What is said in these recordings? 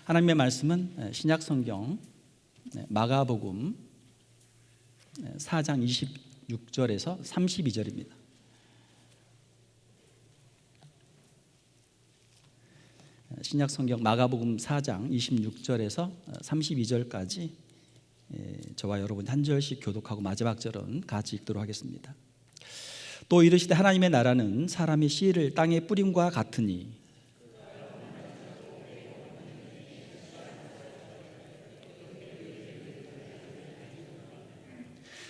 하나님의 말씀은 신약 성경 마가복음 4장 26절에서 32절입니다. 신약 성경 마가복음 4장 26절에서 32절까지 저와 여러분 한 절씩 교독하고 마지막 절은 같이 읽도록 하겠습니다. 또 이르시되 하나님의 나라는 사람이 씨를 땅에 뿌림과 같으니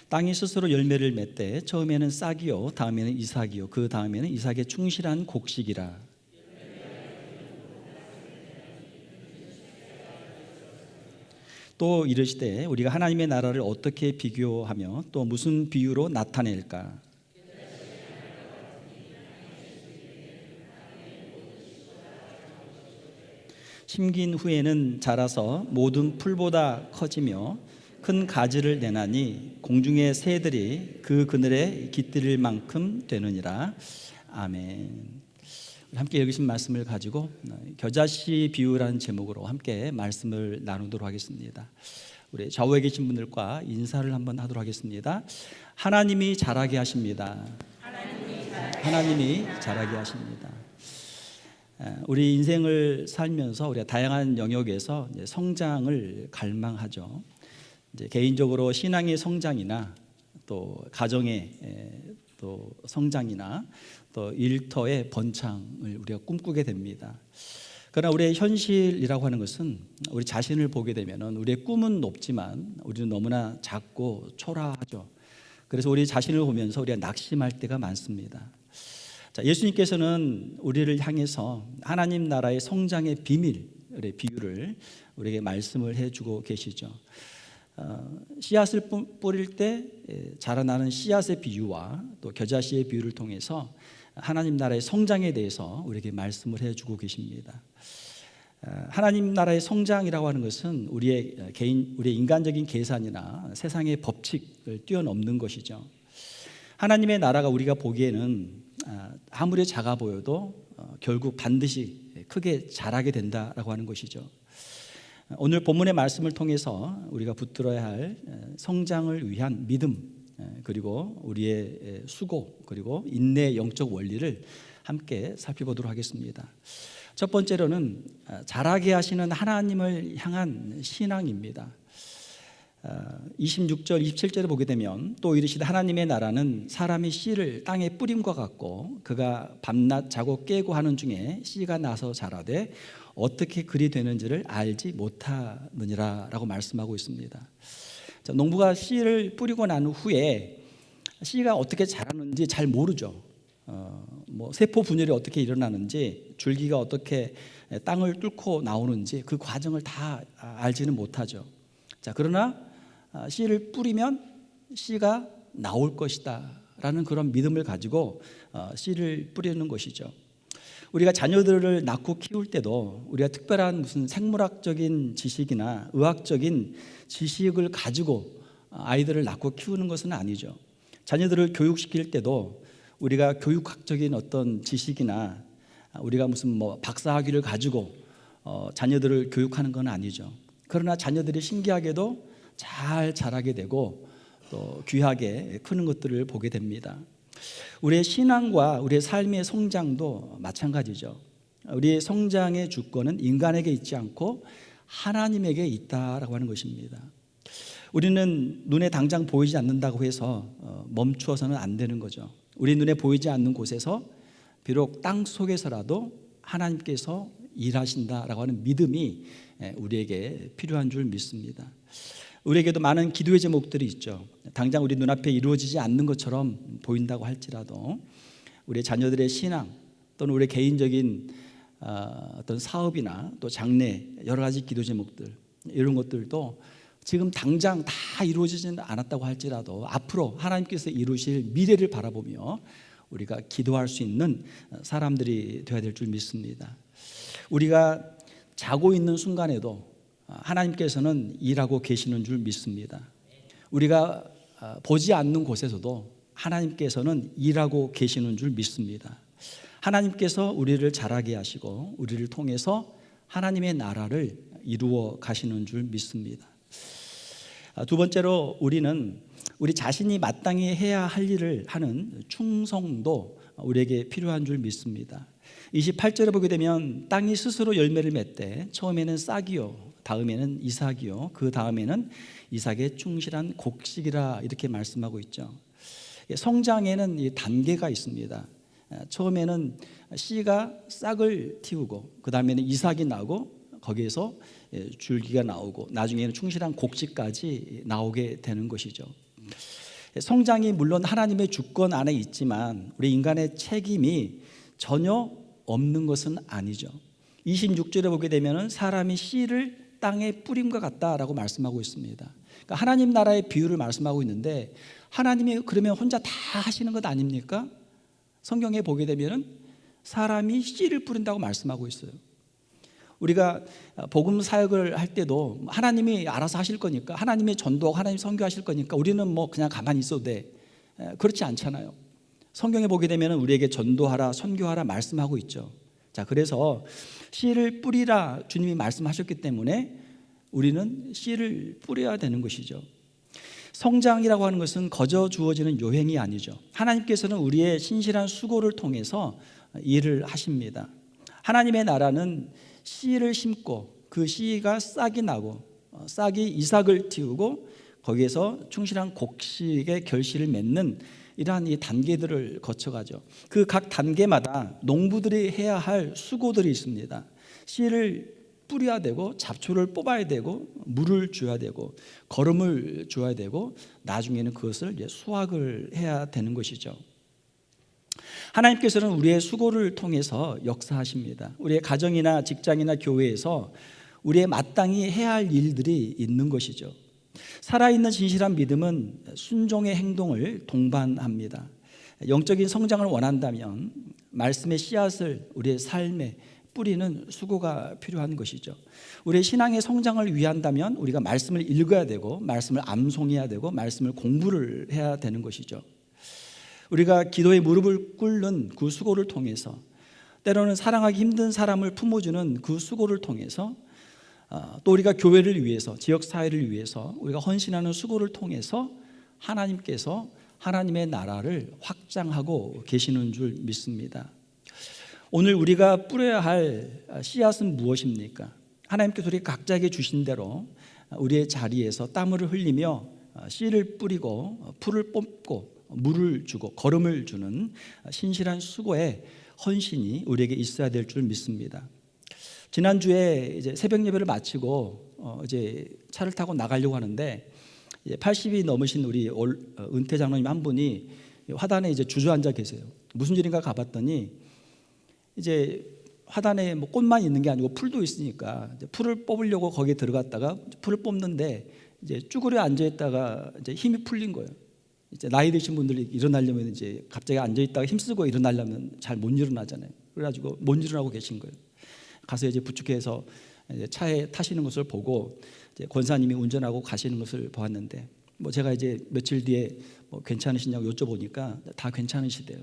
땅이 스스로 열매를 맺되 처음에는 싹이요 다음에는 이삭이요 그 다음에는 이삭의 충실한 곡식이라. 또 이르시되 우리가 하나님의 나라를 어떻게 비교하며 또 무슨 비유로 나타낼까? 심긴 후에는 자라서 모든 풀보다 커지며 큰 가지를 내나니 공중의 새들이 그 그늘에 깃들일 만큼 되느니라. 아멘. 함께 읽으신 말씀을 가지고 겨자씨 비유라는 제목으로 함께 말씀을 나누도록 하겠습니다. 우리 좌우에 계신 분들과 인사를 한번 하도록 하겠습니다. 하나님이 자라게 하십니다. 하나님이 자라게 하십니다. 우리 인생을 살면서 우리가 다양한 영역에서 성장을 갈망하죠. 이제 개인적으로 신앙의 성장이나 또 가정의 또 성장이나 또 일터의 번창을 우리가 꿈꾸게 됩니다. 그러나 우리의 현실이라고 하는 것은 우리 자신을 보게 되면 우리의 꿈은 높지만 우리는 너무나 작고 초라하죠. 그래서 우리 자신을 보면서 우리가 낙심할 때가 많습니다. 자, 예수님께서는 우리를 향해서 하나님 나라의 성장의 비밀의 비유를 우리에게 말씀을 해주고 계시죠. 씨앗을 뿌릴 때 자라나는 씨앗의 비유와 또 겨자씨의 비유를 통해서 하나님 나라의 성장에 대해서 우리에게 말씀을 해주고 계십니다. 하나님 나라의 성장이라고 하는 것은 우리의 인간적인 계산이나 세상의 법칙을 뛰어넘는 것이죠. 하나님의 나라가 우리가 보기에는 아무리 작아 보여도 결국 반드시 크게 자라게 된다라고 하는 것이죠. 오늘 본문의 말씀을 통해서 우리가 붙들어야 할 성장을 위한 믿음, 그리고 우리의 수고, 그리고 인내의 영적 원리를 함께 살펴보도록 하겠습니다. 첫 번째로는 자라게 하시는 하나님을 향한 신앙입니다. 26절, 27절을 보게 되면 또 이르시되 하나님의 나라는 사람이 씨를 땅에 뿌림과 같고 그가 밤낮 자고 깨고 하는 중에 씨가 나서 자라되 어떻게 그리 되는지를 알지 못하느니라 라고 말씀하고 있습니다. 자, 농부가 씨를 뿌리고 난 후에 씨가 어떻게 자라는지 잘 모르죠. 세포 분열이 어떻게 일어나는지, 줄기가 어떻게 땅을 뚫고 나오는지 그 과정을 다 알지는 못하죠. 자, 그러나 씨를 뿌리면 씨가 나올 것이다 라는 그런 믿음을 가지고 씨를 뿌리는 것이죠. 우리가 자녀들을 낳고 키울 때도 우리가 특별한 무슨 생물학적인 지식이나 의학적인 지식을 가지고 아이들을 낳고 키우는 것은 아니죠. 자녀들을 교육시킬 때도 우리가 교육학적인 어떤 지식이나 우리가 무슨 박사학위를 가지고 자녀들을 교육하는 건 아니죠. 그러나 자녀들이 신기하게도 잘 자라게 되고 또 귀하게 크는 것들을 보게 됩니다. 우리의 신앙과 우리의 삶의 성장도 마찬가지죠. 우리의 성장의 주권은 인간에게 있지 않고 하나님에게 있다라고 하는 것입니다. 우리는 눈에 당장 보이지 않는다고 해서 멈추어서는 안 되는 거죠. 우리 눈에 보이지 않는 곳에서 비록 땅 속에서라도 하나님께서 일하신다라고 하는 믿음이 우리에게 필요한 줄 믿습니다. 우리에게도 많은 기도의 제목들이 있죠. 당장 우리 눈앞에 이루어지지 않는 것처럼 보인다고 할지라도 우리 자녀들의 신앙 또는 우리 개인적인 어떤 사업이나 또 장래 여러 가지 기도 제목들, 이런 것들도 지금 당장 다 이루어지지는 않았다고 할지라도 앞으로 하나님께서 이루실 미래를 바라보며 우리가 기도할 수 있는 사람들이 되어야 될 줄 믿습니다. 우리가 자고 있는 순간에도 하나님께서는 일하고 계시는 줄 믿습니다. 우리가 보지 않는 곳에서도 하나님께서는 일하고 계시는 줄 믿습니다. 하나님께서 우리를 자라게 하시고 우리를 통해서 하나님의 나라를 이루어 가시는 줄 믿습니다. 두 번째로 우리는 우리 자신이 마땅히 해야 할 일을 하는 충성도 우리에게 필요한 줄 믿습니다. 28절에 보게 되면 땅이 스스로 열매를 맺되 처음에는 싹이요 다음에는 이삭이요 그 다음에는 이삭의 충실한 곡식이라 이렇게 말씀하고 있죠. 성장에는 이 단계가 있습니다. 처음에는 씨가 싹을 틔우고 그 다음에는 이삭이 나고 거기에서 줄기가 나오고 나중에는 충실한 곡식까지 나오게 되는 것이죠. 성장이 물론 하나님의 주권 안에 있지만 우리 인간의 책임이 전혀 없는 것은 아니죠. 26절에 보게 되면 사람이 씨를 땅에 뿌림과 같다라고 말씀하고 있습니다. 그러니까 하나님 나라의 비유를 말씀하고 있는데 하나님이 그러면 혼자 다 하시는 것 아닙니까? 성경에 보게 되면 사람이 씨를 뿌린다고 말씀하고 있어요. 우리가 복음 사역을 할 때도 하나님이 알아서 하실 거니까 하나님의 전도하고 하나님 선교하실 거니까 우리는 뭐 그냥 가만히 있어도 돼. 그렇지 않잖아요. 성경에 보게 되면 우리에게 전도하라 선교하라 말씀하고 있죠. 자, 그래서 씨를 뿌리라 주님이 말씀하셨기 때문에 우리는 씨를 뿌려야 되는 것이죠. 성장이라고 하는 것은 거저 주어지는 요행이 아니죠. 하나님께서는 우리의 신실한 수고를 통해서 일을 하십니다. 하나님의 나라는 씨를 심고 그 씨가 싹이 나고 싹이 이삭을 틔우고 거기에서 충실한 곡식의 결실을 맺는 이러한 이 단계들을 거쳐가죠. 그 각 단계마다 농부들이 해야 할 수고들이 있습니다. 씨를 뿌려야 되고 잡초를 뽑아야 되고 물을 줘야 되고 거름을 줘야 되고 나중에는 그것을 수확을 해야 되는 것이죠. 하나님께서는 우리의 수고를 통해서 역사하십니다. 우리의 가정이나 직장이나 교회에서 우리의 마땅히 해야 할 일들이 있는 것이죠. 살아있는 진실한 믿음은 순종의 행동을 동반합니다. 영적인 성장을 원한다면 말씀의 씨앗을 우리의 삶에 뿌리는 수고가 필요한 것이죠. 우리의 신앙의 성장을 위한다면 우리가 말씀을 읽어야 되고 말씀을 암송해야 되고 말씀을 공부를 해야 되는 것이죠. 우리가 기도에 무릎을 꿇는 그 수고를 통해서 때로는 사랑하기 힘든 사람을 품어주는 그 수고를 통해서 또 우리가 교회를 위해서 지역사회를 위해서 우리가 헌신하는 수고를 통해서 하나님께서 하나님의 나라를 확장하고 계시는 줄 믿습니다. 오늘 우리가 뿌려야 할 씨앗은 무엇입니까? 하나님께서 우리 각자에게 주신 대로 우리의 자리에서 땀을 흘리며 씨를 뿌리고 풀을 뽑고 물을 주고 거름을 주는 신실한 수고의 헌신이 우리에게 있어야 될 줄 믿습니다. 지난주에 이제 새벽 예배를 마치고 이제 차를 타고 나가려고 하는데 80이 넘으신 우리 은퇴 장로님 한 분이 화단에 이제 주저앉아 계세요. 무슨 일인가 가봤더니 이제 화단에 뭐 꽃만 있는 게 아니고 풀도 있으니까 이제 풀을 뽑으려고 거기에 들어갔다가 풀을 뽑는데 이제 쭈그려 앉아 있다가 이제 힘이 풀린 거예요. 이제 나이 드신 분들이 일어나려면 이제 갑자기 앉아 있다가 힘쓰고 일어나려면 잘 못 일어나잖아요. 그래가지고 못 일어나고 계신 거예요. 가서 이제 부축해서 이제 차에 타시는 것을 보고 이제 권사님이 운전하고 가시는 것을 보았는데 뭐 제가 이제 며칠 뒤에 뭐 괜찮으시냐고 여쭤보니까 다 괜찮으시대요.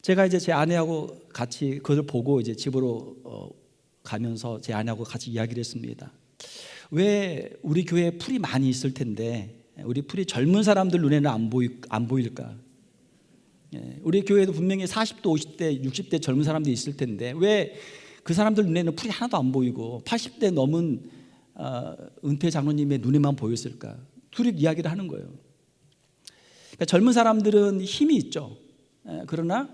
제가 이제 제 아내하고 같이 그걸 보고 이제 집으로 가면서 제 아내하고 같이 이야기를 했습니다. 왜 우리 교회에 풀이 많이 있을 텐데 우리 풀이 젊은 사람들 눈에는 안 보일까? 우리 교회에도 분명히 40대, 50대, 60대 젊은 사람들이 있을 텐데 왜 그 사람들 눈에는 풀이 하나도 안 보이고 80대 넘은 은퇴 장로님의 눈에만 보였을까? 둘이 이야기를 하는 거예요. 그러니까 젊은 사람들은 힘이 있죠. 그러나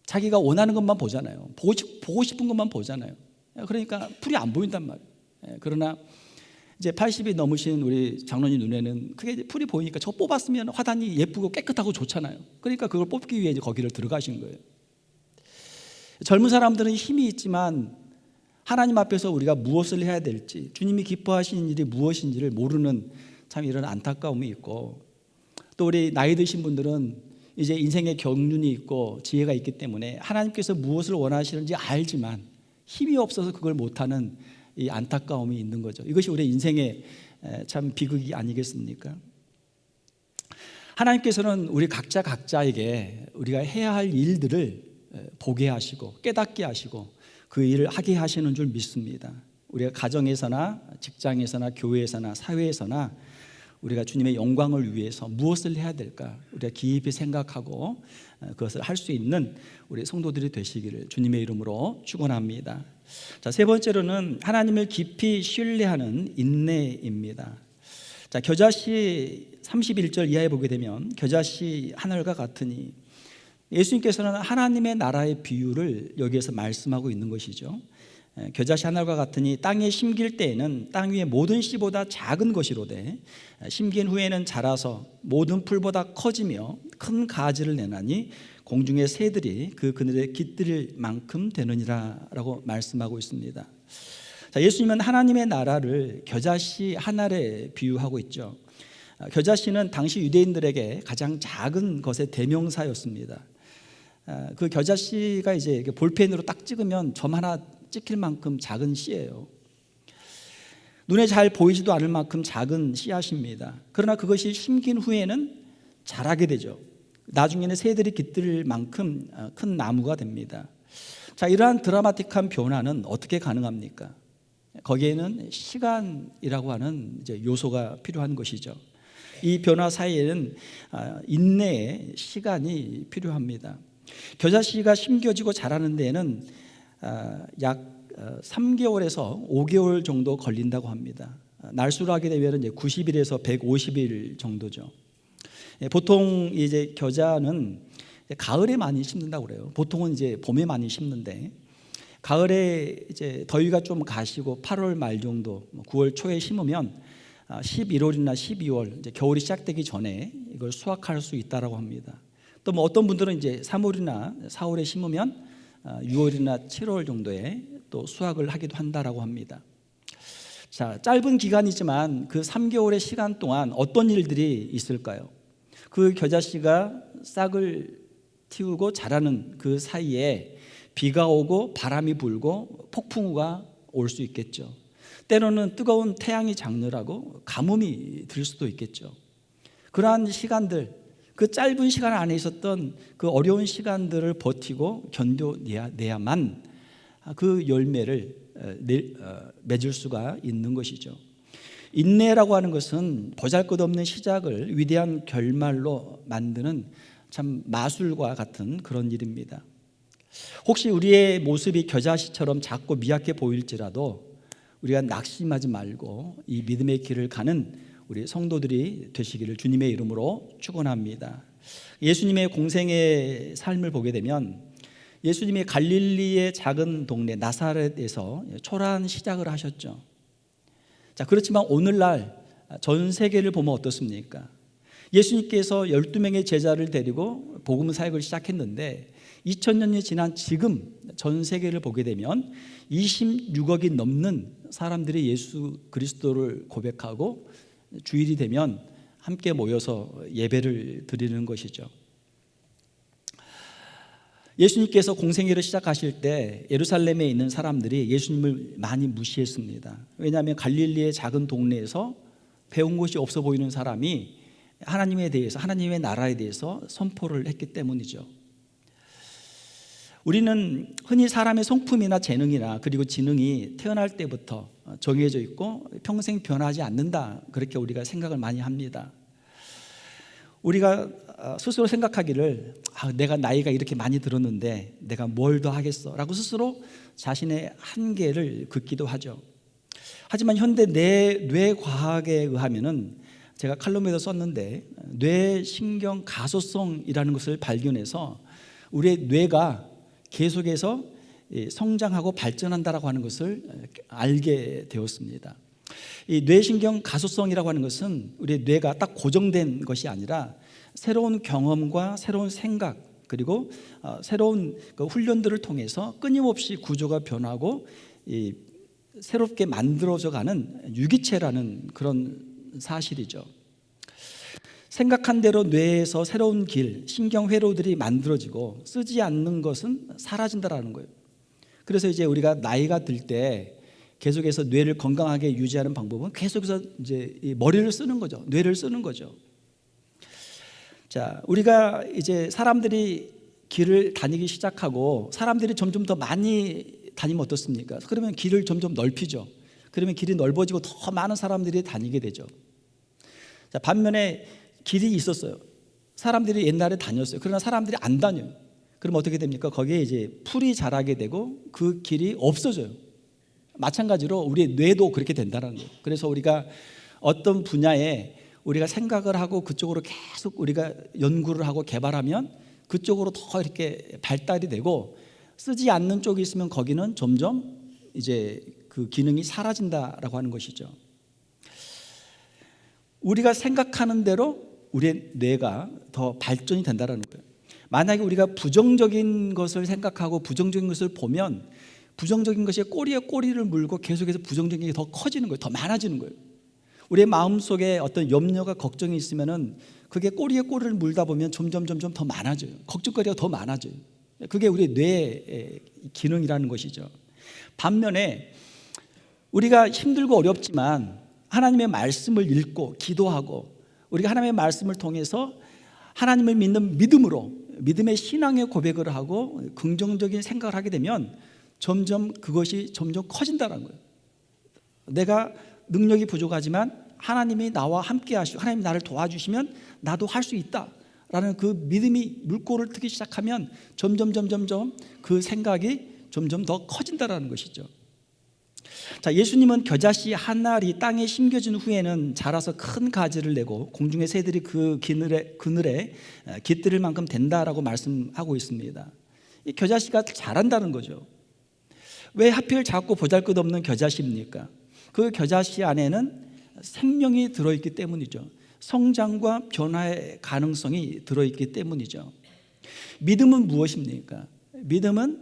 자기가 원하는 것만 보잖아요. 보고 싶은 것만 보잖아요. 그러니까 풀이 안 보인단 말이에요. 그러나 이제 80이 넘으신 우리 장로님 눈에는 그게 풀이 보이니까 저 뽑았으면 화단이 예쁘고 깨끗하고 좋잖아요. 그러니까 그걸 뽑기 위해 이제 거기를 들어가신 거예요. 젊은 사람들은 힘이 있지만 하나님 앞에서 우리가 무엇을 해야 될지, 주님이 기뻐하시는 일이 무엇인지를 모르는 참 이런 안타까움이 있고, 또 우리 나이 드신 분들은 이제 인생의 경륜이 있고 지혜가 있기 때문에 하나님께서 무엇을 원하시는지 알지만 힘이 없어서 그걸 못하는 이 안타까움이 있는 거죠. 이것이 우리 인생의 참 비극이 아니겠습니까? 하나님께서는 우리 각자에게 우리가 해야 할 일들을 보게 하시고 깨닫게 하시고 그 일을 하게 하시는 줄 믿습니다. 우리가 가정에서나 직장에서나 교회에서나 사회에서나 우리가 주님의 영광을 위해서 무엇을 해야 될까 우리가 깊이 생각하고 그것을 할 수 있는 우리 성도들이 되시기를 주님의 이름으로 축원합니다. 자, 세 번째로는 하나님을 깊이 신뢰하는 인내입니다. 자, 겨자씨 31절 이하에 보게 되면 겨자씨 하늘과 같으니, 예수님께서는 하나님의 나라의 비유를 여기에서 말씀하고 있는 것이죠. 겨자씨 하늘과 같으니 땅에 심길 때에는 땅 위의 모든 씨보다 작은 것이로되 심긴 후에는 자라서 모든 풀보다 커지며 큰 가지를 내나니 공중의 새들이 그 그늘에 깃들 만큼 되느니라 라고 말씀하고 있습니다. 자, 예수님은 하나님의 나라를 겨자씨 하늘에 비유하고 있죠. 겨자씨는 당시 유대인들에게 가장 작은 것의 대명사였습니다. 그 겨자씨가 이제 볼펜으로 딱 찍으면 점 하나 찍힐 만큼 작은 씨예요. 눈에 잘 보이지도 않을 만큼 작은 씨앗입니다. 그러나 그것이 심긴 후에는 자라게 되죠. 나중에는 새들이 깃들 만큼 큰 나무가 됩니다. 자, 이러한 드라마틱한 변화는 어떻게 가능합니까? 거기에는 시간이라고 하는 이제 요소가 필요한 것이죠. 이 변화 사이에는 인내의 시간이 필요합니다. 겨자씨가 심겨지고 자라는 데에는 약 3개월에서 5개월 정도 걸린다고 합니다. 날수로 하게 되면 이제 90일에서 150일 정도죠. 보통 이제 겨자는 가을에 많이 심는다고 그래요. 보통은 이제 봄에 많이 심는데, 가을에 이제 더위가 좀 가시고 8월 말 정도, 9월 초에 심으면 11월이나 12월 이제 겨울이 시작되기 전에 이걸 수확할 수 있다라고 합니다. 또 뭐 어떤 분들은 이제 3월이나 4월에 심으면 6월이나 7월 정도에 또 수확을 하기도 한다라고 합니다. 자, 짧은 기간이지만 그 3개월의 시간 동안 어떤 일들이 있을까요? 그 겨자씨가 싹을 틔우고 자라는 그 사이에 비가 오고 바람이 불고 폭풍우가 올 수 있겠죠. 때로는 뜨거운 태양이 장렬하고 가뭄이 들 수도 있겠죠. 그러한 시간들, 그 짧은 시간 안에 있었던 그 어려운 시간들을 버티고 견뎌내야만 그 열매를 맺을 수가 있는 것이죠. 인내라고 하는 것은 보잘것없는 시작을 위대한 결말로 만드는 참 마술과 같은 그런 일입니다. 혹시 우리의 모습이 겨자씨처럼 작고 미약해 보일지라도 우리가 낙심하지 말고 이 믿음의 길을 가는 우리 성도들이 되시기를 주님의 이름으로 축원합니다. 예수님의 공생의 삶을 보게 되면 예수님이 갈릴리의 작은 동네 나사렛에서 초라한 시작을 하셨죠. 자, 그렇지만 오늘날 전 세계를 보면 어떻습니까? 예수님께서 12명의 제자를 데리고 복음 사역을 시작했는데 2000년이 지난 지금 전 세계를 보게 되면 26억이 넘는 사람들이 예수 그리스도를 고백하고 주일이 되면 함께 모여서 예배를 드리는 것이죠. 예수님께서 공생애를 시작하실 때 예루살렘에 있는 사람들이 예수님을 많이 무시했습니다. 왜냐하면 갈릴리의 작은 동네에서 배운 것이 없어 보이는 사람이 하나님에 대해서, 하나님의 나라에 대해서 선포를 했기 때문이죠. 우리는 흔히 사람의 성품이나 재능이나 그리고 지능이 태어날 때부터 정해져 있고 평생 변하지 않는다, 그렇게 우리가 생각을 많이 합니다. 우리가 스스로 생각하기를 내가 나이가 이렇게 많이 들었는데 내가 뭘 더 하겠어 라고 스스로 자신의 한계를 긋기도 하죠. 하지만 현대 뇌과학에 의하면은, 제가 칼럼에도 썼는데, 뇌신경 가소성이라는 것을 발견해서 우리의 뇌가 계속해서 성장하고 발전한다라고 하는 것을 알게 되었습니다. 이 뇌신경 가소성이라고 하는 것은 우리의 뇌가 딱 고정된 것이 아니라 새로운 경험과 새로운 생각, 그리고 새로운 훈련들을 통해서 끊임없이 구조가 변하고 새롭게 만들어져가는 유기체라는 그런 사실이죠. 생각한 대로 뇌에서 새로운 길, 신경회로들이 만들어지고 쓰지 않는 것은 사라진다라는 거예요. 그래서 이제 우리가 나이가 들 때 계속해서 뇌를 건강하게 유지하는 방법은 계속해서 이제 이 머리를 쓰는 거죠. 뇌를 쓰는 거죠. 자, 우리가 이제 사람들이 길을 다니기 시작하고 사람들이 점점 더 많이 다니면 어떻습니까? 그러면 길을 점점 넓히죠. 그러면 길이 넓어지고 더 많은 사람들이 다니게 되죠. 자, 반면에 길이 있었어요. 사람들이 옛날에 다녔어요. 그러나 사람들이 안 다녀요. 그럼 어떻게 됩니까? 거기에 이제 풀이 자라게 되고 그 길이 없어져요. 마찬가지로 우리의 뇌도 그렇게 된다는 거예요. 그래서 우리가 어떤 분야에 우리가 생각을 하고 그쪽으로 계속 우리가 연구를 하고 개발하면 그쪽으로 더 이렇게 발달이 되고, 쓰지 않는 쪽이 있으면 거기는 점점 이제 그 기능이 사라진다라고 하는 것이죠. 우리가 생각하는 대로 우리의 뇌가 더 발전이 된다는 거예요. 만약에 우리가 부정적인 것을 생각하고 부정적인 것을 보면 부정적인 것이 꼬리에 꼬리를 물고 계속해서 부정적인 게 더 커지는 거예요. 더 많아지는 거예요. 우리의 마음속에 어떤 염려가 걱정이 있으면은 그게 꼬리에 꼬리를 물다 보면 점점 더 많아져요. 걱정거리가 더 많아져요. 그게 우리 뇌의 기능이라는 것이죠. 반면에 우리가 힘들고 어렵지만 하나님의 말씀을 읽고 기도하고 우리가 하나님의 말씀을 통해서 하나님을 믿는 믿음으로 믿음의 신앙의 고백을 하고 긍정적인 생각을 하게 되면 점점 그것이 점점 커진다는 거예요. 내가 능력이 부족하지만 하나님이 나와 함께 하시고 하나님이 나를 도와주시면 나도 할 수 있다라는 그 믿음이 물꼬를 트기 시작하면 점점 그 생각이 점점 더 커진다라는 것이죠. 자, 예수님은 겨자씨 한 알이 땅에 심겨진 후에는 자라서 큰 가지를 내고 공중의 새들이 그 그늘에 깃들을 만큼 된다라고 말씀하고 있습니다. 이 겨자씨가 자란다는 거죠. 왜 하필 작고 보잘것없는 겨자씨입니까? 그 겨자씨 안에는 생명이 들어있기 때문이죠. 성장과 변화의 가능성이 들어있기 때문이죠. 믿음은 무엇입니까? 믿음은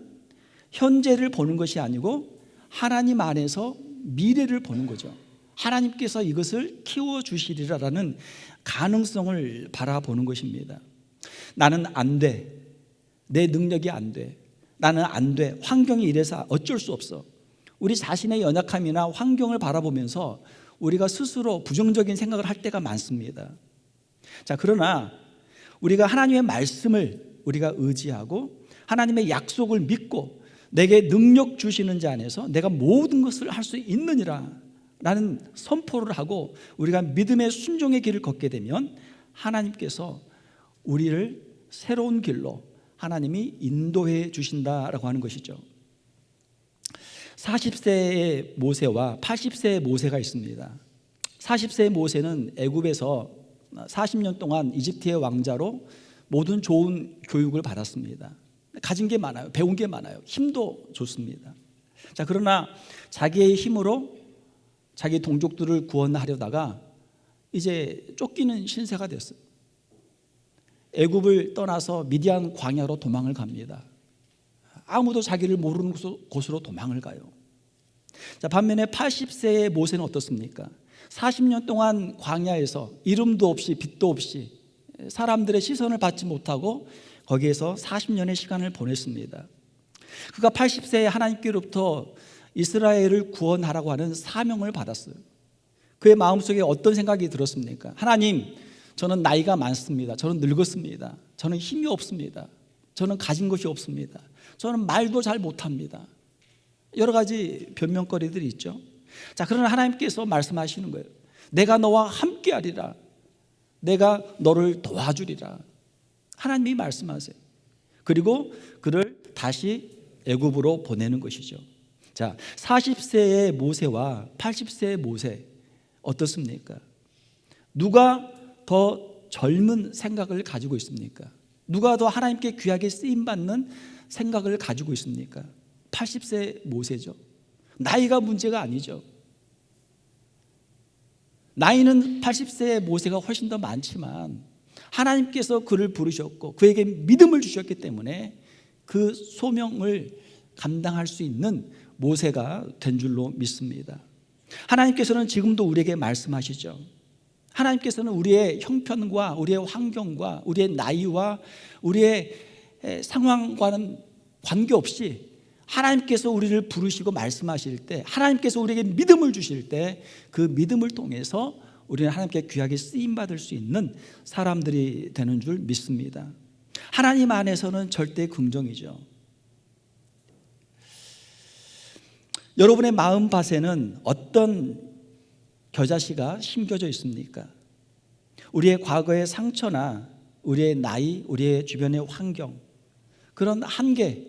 현재를 보는 것이 아니고 하나님 안에서 미래를 보는 거죠. 하나님께서 이것을 키워주시리라는 가능성을 바라보는 것입니다. 나는 안 돼. 내 능력이 안 돼. 나는 안 돼. 환경이 이래서 어쩔 수 없어. 우리 자신의 연약함이나 환경을 바라보면서 우리가 스스로 부정적인 생각을 할 때가 많습니다. 자, 그러나 우리가 하나님의 말씀을 우리가 의지하고 하나님의 약속을 믿고 내게 능력 주시는 자 안에서 내가 모든 것을 할 수 있느니라 라는 선포를 하고 우리가 믿음의 순종의 길을 걷게 되면 하나님께서 우리를 새로운 길로 하나님이 인도해 주신다라고 하는 것이죠. 40세의 모세와 80세의 모세가 있습니다. 40세의 모세는 애굽에서 40년 동안 이집트의 왕자로 모든 좋은 교육을 받았습니다. 가진 게 많아요. 배운 게 많아요. 힘도 좋습니다. 자, 그러나 자기의 힘으로 자기 동족들을 구원하려다가 이제 쫓기는 신세가 됐어요. 애굽을 떠나서 미디안 광야로 도망을 갑니다. 아무도 자기를 모르는 곳으로 도망을 가요. 자, 반면에 80세의 모세는 어떻습니까? 40년 동안 광야에서 이름도 없이 빛도 없이 사람들의 시선을 받지 못하고 거기에서 40년의 시간을 보냈습니다. 그가 80세에 하나님께로부터 이스라엘을 구원하라고 하는 사명을 받았어요. 그의 마음속에 어떤 생각이 들었습니까? 하나님, 저는 나이가 많습니다. 저는 늙었습니다. 저는 힘이 없습니다. 저는 가진 것이 없습니다. 저는 말도 잘 못합니다. 여러 가지 변명거리들이 있죠. 자, 그러나 하나님께서 말씀하시는 거예요. 내가 너와 함께하리라. 내가 너를 도와주리라. 하나님이 말씀하세요. 그리고 그를 다시 애굽으로 보내는 것이죠. 자, 40세의 모세와 80세의 모세 어떻습니까? 누가 더 젊은 생각을 가지고 있습니까? 누가 더 하나님께 귀하게 쓰임받는 생각을 가지고 있습니까? 80세 모세죠. 나이가 문제가 아니죠. 나이는 80세의 모세가 훨씬 더 많지만 하나님께서 그를 부르셨고 그에게 믿음을 주셨기 때문에 그 소명을 감당할 수 있는 모세가 된 줄로 믿습니다. 하나님께서는 지금도 우리에게 말씀하시죠. 하나님께서는 우리의 형편과 우리의 환경과 우리의 나이와 우리의 상황과는 관계없이 하나님께서 우리를 부르시고 말씀하실 때, 하나님께서 우리에게 믿음을 주실 때 그 믿음을 통해서 우리는 하나님께 귀하게 쓰임받을 수 있는 사람들이 되는 줄 믿습니다. 하나님 안에서는 절대 긍정이죠. 여러분의 마음밭에는 어떤 겨자씨가 심겨져 있습니까? 우리의 과거의 상처나 우리의 나이, 우리의 주변의 환경, 그런 한계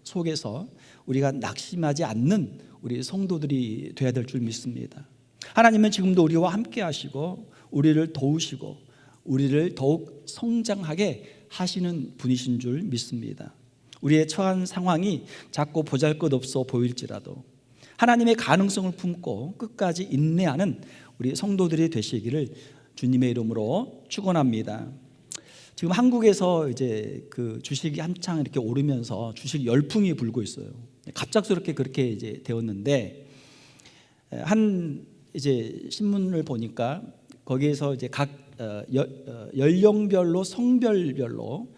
속에서 우리가 낙심하지 않는 우리 성도들이 되어야 될 줄 믿습니다. 하나님은 지금도 우리와 함께 하시고 우리를 도우시고 우리를 더욱 성장하게 하시는 분이신 줄 믿습니다. 우리의 처한 상황이 작고 보잘것없어 보일지라도 하나님의 가능성을 품고 끝까지 인내하는 우리 성도들이 되시기를 주님의 이름으로 축원합니다. 지금 한국에서 이제 그 주식이 한창 이렇게 오르면서 주식 열풍이 불고 있어요. 갑작스럽게 그렇게 이제 되었는데, 한 이제 신문을 보니까 거기에서 이제 각 연령별로 성별별로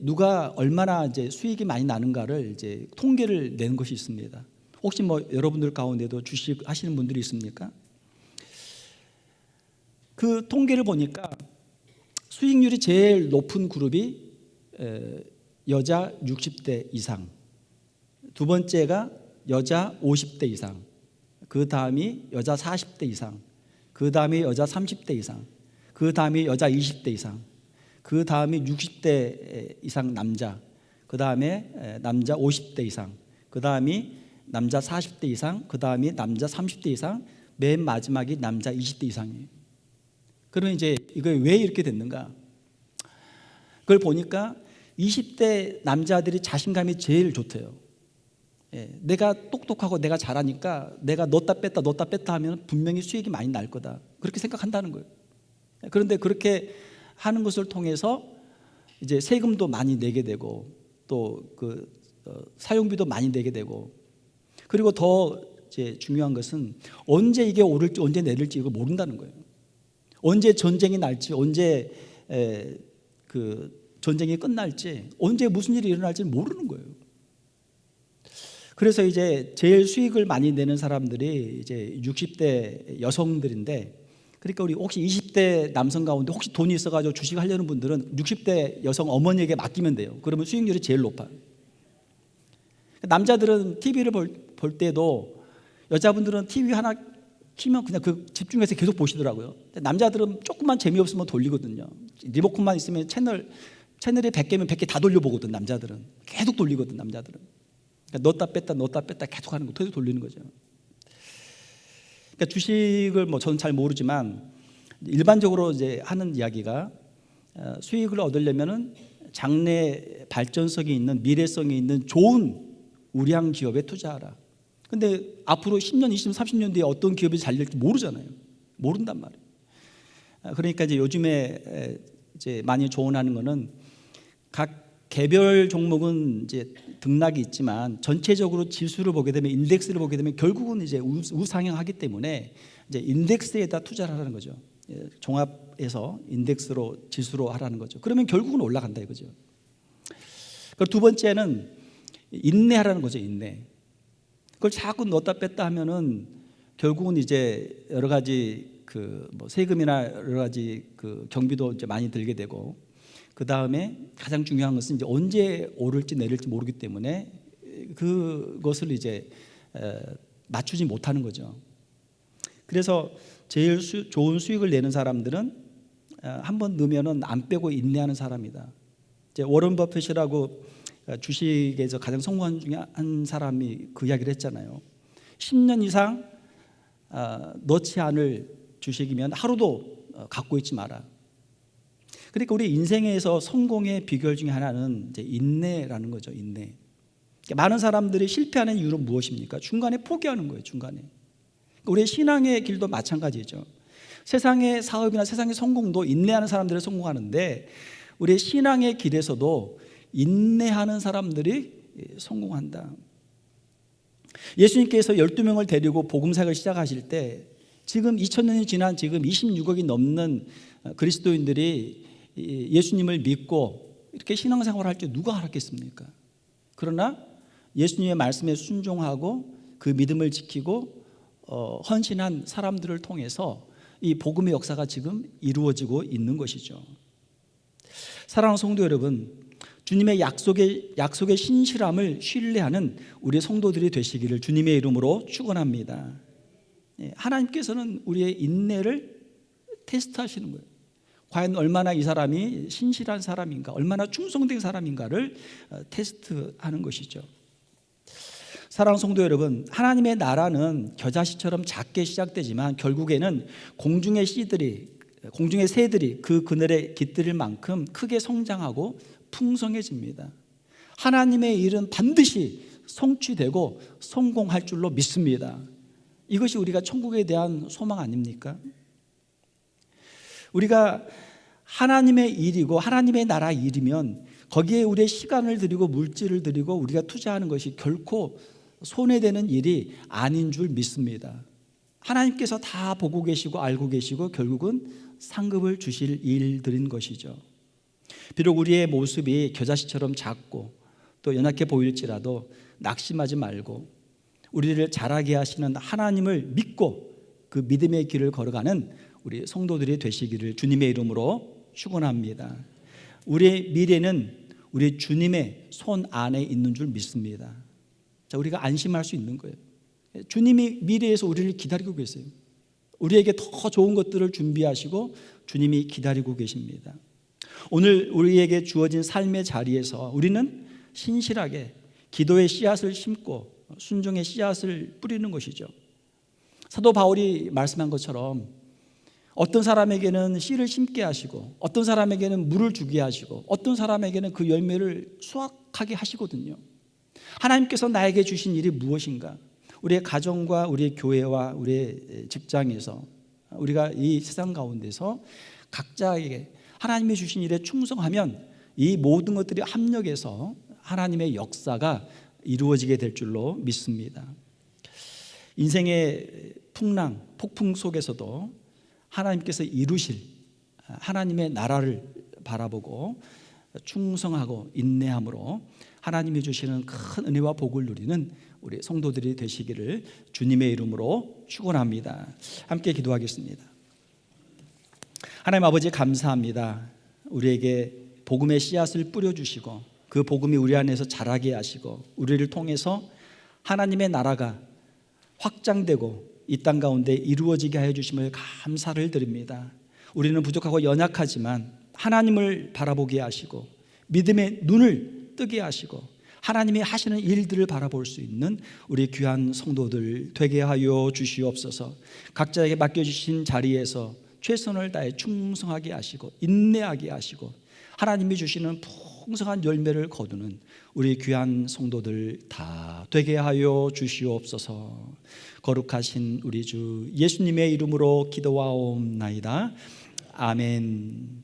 누가 얼마나 이제 수익이 많이 나는가를 이제 통계를 낸 것이 있습니다. 혹시 뭐 여러분들 가운데도 주식 하시는 분들이 있습니까? 그 통계를 보니까 수익률이 제일 높은 그룹이 여자 60대 이상, 두 번째가 여자 50대 이상, 그 다음이 여자 40대 이상, 그 다음이 여자 30대 이상, 그 다음이 여자 20대 이상, 그 다음이 60대 이상 남자, 그 다음에 남자 50대 이상, 그 다음이 남자 40대 이상, 그 다음이 남자 30대 이상, 맨 마지막이 남자 20대 이상이에요. 그러면 이제 이거 왜 이렇게 됐는가? 그걸 보니까 20대 남자들이 자신감이 제일 좋대요. 내가 똑똑하고 내가 잘하니까 내가 넣었다 뺐다 하면 분명히 수익이 많이 날 거다, 그렇게 생각한다는 거예요. 그런데 그렇게 하는 것을 통해서 이제 세금도 많이 내게 되고 또 그 사용비도 많이 내게 되고, 그리고 더 이제 중요한 것은 언제 이게 오를지 언제 내릴지 이거 모른다는 거예요. 언제 전쟁이 날지, 언제 그 전쟁이 끝날지, 언제 무슨 일이 일어날지 모르는 거예요. 그래서 이제 제일 수익을 많이 내는 사람들이 이제 60대 여성들인데, 그러니까 우리 혹시 20대 남성 가운데 혹시 돈이 있어가지고 주식 하려는 분들은 60대 여성 어머니에게 맡기면 돼요. 그러면 수익률이 제일 높아요. 남자들은 TV를 볼 때도 여자분들은 TV 하나 키면 그냥 그 집중해서 계속 보시더라고요. 남자들은 조금만 재미없으면 돌리거든요. 리모컨만 있으면 채널이 100개면 100개 다 돌려보거든. 남자들은 계속 돌리거든. 남자들은 그러니까 넣었다 뺐다 계속 하는 거, 계속 돌리는 거죠. 그러니까 주식을 뭐 저는 잘 모르지만 일반적으로 이제 하는 이야기가 수익을 얻으려면은 장래 발전성이 있는, 미래성이 있는 좋은 우량 기업에 투자하라. 근데 앞으로 10년, 20년, 30년 뒤에 어떤 기업이 잘 될지 모르잖아요. 모른단 말이에요. 그러니까 이제 요즘에 이제 많이 조언하는 거는 각 개별 종목은 이제 등락이 있지만 전체적으로 지수를 보게 되면, 인덱스를 보게 되면 결국은 이제 우상향하기 때문에 이제 인덱스에다 투자를 하라는 거죠. 종합해서 인덱스로, 지수로 하라는 거죠. 그러면 결국은 올라간다 이거죠. 그리고 두 번째는 인내하라는 거죠. 인내. 그걸 자꾸 넣었다 뺐다 하면은 결국은 이제 여러 가지 그 뭐 세금이나 여러 가지 그 경비도 이제 많이 들게 되고, 그 다음에 가장 중요한 것은 이제 언제 오를지 내릴지 모르기 때문에 그것을 이제 맞추지 못하는 거죠. 그래서 제일 좋은 수익을 내는 사람들은 한번 넣으면은 안 빼고 인내하는 사람이다. 이제 워런 버핏이라고 주식에서 가장 성공한 중에 한 사람이 그 이야기를 했잖아요. 10년 이상 넣지 않을 주식이면 하루도 갖고 있지 마라. 그러니까 우리 인생에서 성공의 비결 중에 하나는 이제 인내라는 거죠. 인내. 많은 사람들이 실패하는 이유는 무엇입니까? 중간에 포기하는 거예요. 중간에. 우리의 신앙의 길도 마찬가지죠. 세상의 사업이나 세상의 성공도 인내하는 사람들이 성공하는데, 우리의 신앙의 길에서도 인내하는 사람들이 성공한다. 예수님께서 12명을 데리고 복음사역을 시작하실 때 지금 2000년이 지난 지금 26억이 넘는 그리스도인들이 예수님을 믿고 이렇게 신앙생활을 할 때 누가 알았겠습니까? 그러나 예수님의 말씀에 순종하고 그 믿음을 지키고 헌신한 사람들을 통해서 이 복음의 역사가 지금 이루어지고 있는 것이죠. 사랑하는 성도 여러분, 주님의 약속의 신실함을 신뢰하는 우리 성도들이 되시기를 주님의 이름으로 축원합니다. 하나님께서는 우리의 인내를 테스트하시는 거예요. 과연 얼마나 이 사람이 신실한 사람인가, 얼마나 충성된 사람인가를 테스트하는 것이죠. 사랑하는 성도 여러분, 하나님의 나라는 겨자씨처럼 작게 시작되지만 결국에는 공중의 새들이 그 그늘에 깃들일 만큼 크게 성장하고 풍성해집니다. 하나님의 일은 반드시 성취되고 성공할 줄로 믿습니다. 이것이 우리가 천국에 대한 소망 아닙니까? 우리가 하나님의 일이고 하나님의 나라 일이면 거기에 우리의 시간을 들이고 물질을 들이고 우리가 투자하는 것이 결코 손해되는 일이 아닌 줄 믿습니다. 하나님께서 다 보고 계시고 알고 계시고 결국은 상급을 주실 일들인 것이죠. 비록 우리의 모습이 겨자씨처럼 작고 또 연약해 보일지라도 낙심하지 말고 우리를 자라게 하시는 하나님을 믿고 그 믿음의 길을 걸어가는 우리 성도들이 되시기를 주님의 이름으로 축원합니다. 우리의 미래는 우리 주님의 손 안에 있는 줄 믿습니다. 자, 우리가 안심할 수 있는 거예요. 주님이 미래에서 우리를 기다리고 계세요. 우리에게 더 좋은 것들을 준비하시고 주님이 기다리고 계십니다. 오늘 우리에게 주어진 삶의 자리에서 우리는 신실하게 기도의 씨앗을 심고 순종의 씨앗을 뿌리는 것이죠. 사도 바울이 말씀한 것처럼 어떤 사람에게는 씨를 심게 하시고 어떤 사람에게는 물을 주게 하시고 어떤 사람에게는 그 열매를 수확하게 하시거든요. 하나님께서 나에게 주신 일이 무엇인가? 우리의 가정과 우리의 교회와 우리의 직장에서 우리가 이 세상 가운데서 각자에게 하나님이 주신 일에 충성하면 이 모든 것들이 합력해서 하나님의 역사가 이루어지게 될 줄로 믿습니다. 인생의 풍랑, 폭풍 속에서도 하나님께서 이루실 하나님의 나라를 바라보고 충성하고 인내함으로 하나님이 주시는 큰 은혜와 복을 누리는 우리 성도들이 되시기를 주님의 이름으로 축원합니다. 함께 기도하겠습니다. 하나님 아버지 감사합니다. 우리에게 복음의 씨앗을 뿌려주시고 그 복음이 우리 안에서 자라게 하시고 우리를 통해서 하나님의 나라가 확장되고 이 땅 가운데 이루어지게 하여 주심을 감사를 드립니다. 우리는 부족하고 연약하지만 하나님을 바라보게 하시고 믿음의 눈을 뜨게 하시고 하나님이 하시는 일들을 바라볼 수 있는 우리 귀한 성도들 되게 하여 주시옵소서. 각자에게 맡겨주신 자리에서 최선을 다해 충성하게 하시고 인내하게 하시고 하나님이 주시는 풍성한 열매를 거두는 우리 귀한 성도들 다 되게 하여 주시옵소서. 거룩하신 우리 주 예수님의 이름으로 기도하옵나이다. 아멘.